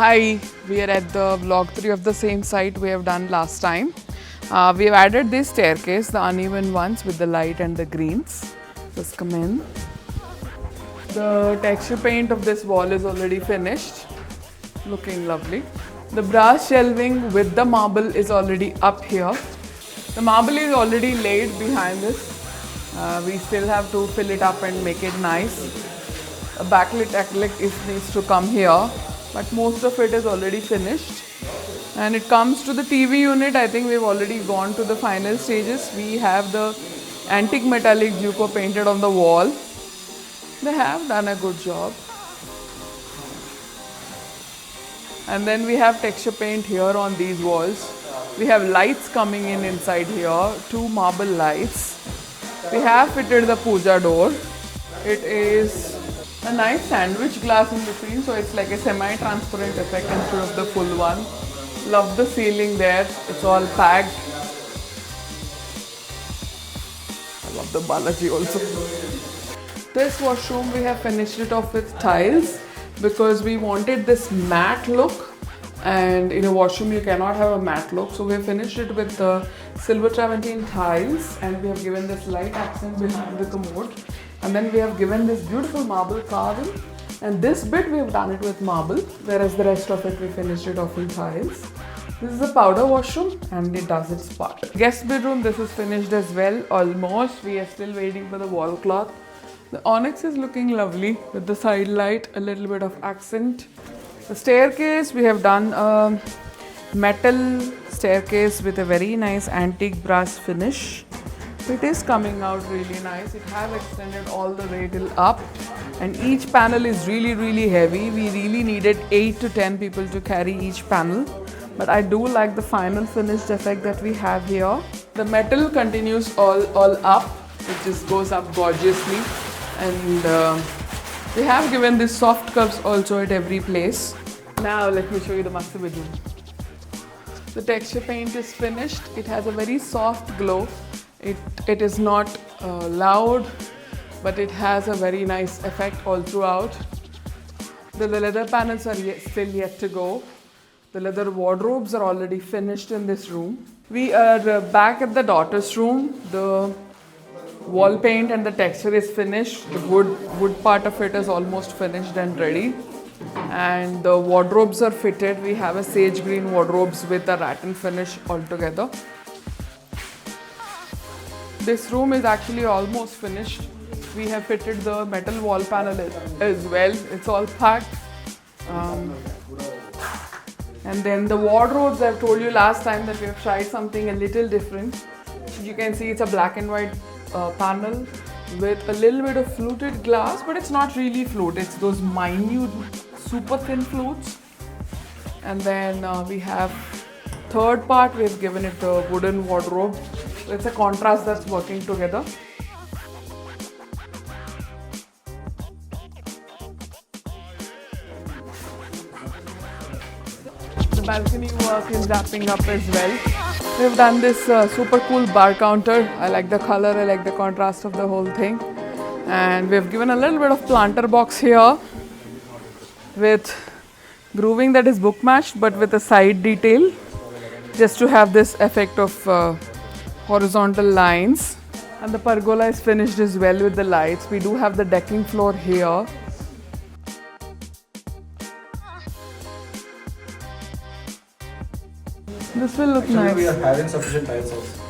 Hi, we are at the vlog 3 of the same site we have done last time. We have added this staircase, the uneven ones with the light and the greens. Just come in. The texture paint of this wall is already finished, looking lovely. The brass shelving with the marble is already up here. The marble is already laid behind this. We still have to fill it up and make it nice. A backlit acrylic needs to come here, but most of it is already finished. And it comes to the TV unit. I think we've already gone to the final stages. We have the antique metallic Duco painted on the wall. They have done a good job. And then we have texture paint here on these walls. We have lights coming in inside here, 2 marble lights. We have fitted the puja door. It is a nice sandwich glass in between, so it's like a semi-transparent effect instead of the full one. Love the ceiling there, it's all packed. I love the Balaji also. This washroom we have finished it off with tiles because we wanted this matte look, and in a washroom you cannot have a matte look, so we have finished it with the silver travertine tiles, and we have given this light accent behind the commode, and then we have given this beautiful marble carving, and this bit we have done it with marble, whereas the rest of it we finished it off in tiles. This is a powder washroom and it does its part. Guest bedroom, this is finished as well, almost. We are still waiting for the wall cloth. The onyx is looking lovely with the side light, a little bit of accent. The staircase, we have done a metal staircase with a very nice antique brass finish. It is coming out really nice. It has extended all the way till up, and each panel is really heavy. We really needed 8 to 10 people to carry each panel, but I do like the final finished effect that we have here. The metal continues all up. It just goes up gorgeously, and we have given these soft curves also at every place. Now let me show you the master bedroom. The texture paint is finished. It has a very soft glow. It is not loud, but it has a very nice effect all throughout. The leather panels are still yet to go. The leather wardrobes are already finished in this room. We are back at the daughter's room. The wall paint and the texture is finished. The wood part of it is almost finished and ready. And the wardrobes are fitted. We have a sage green wardrobes with a rattan finish altogether. This room is actually almost finished. We have fitted the metal wall panel as well. It's all packed. And then the wardrobes, I've told you last time that we have tried something a little different. You can see it's a black and white panel with a little bit of fluted glass, but it's not really flute. It's those minute, super thin flutes. And then we have third part, we've given it a wooden wardrobe. So it's a contrast that's working together. The balcony work is wrapping up as well. We've done this super cool bar counter. I like the color, I like the contrast of the whole thing. And we've given a little bit of planter box here with grooving that is book matched but with a side detail, just to have this effect of horizontal lines. And the pergola is finished as well with the lights. We do have the decking floor here. This will look nice. We are having sufficient tiles also.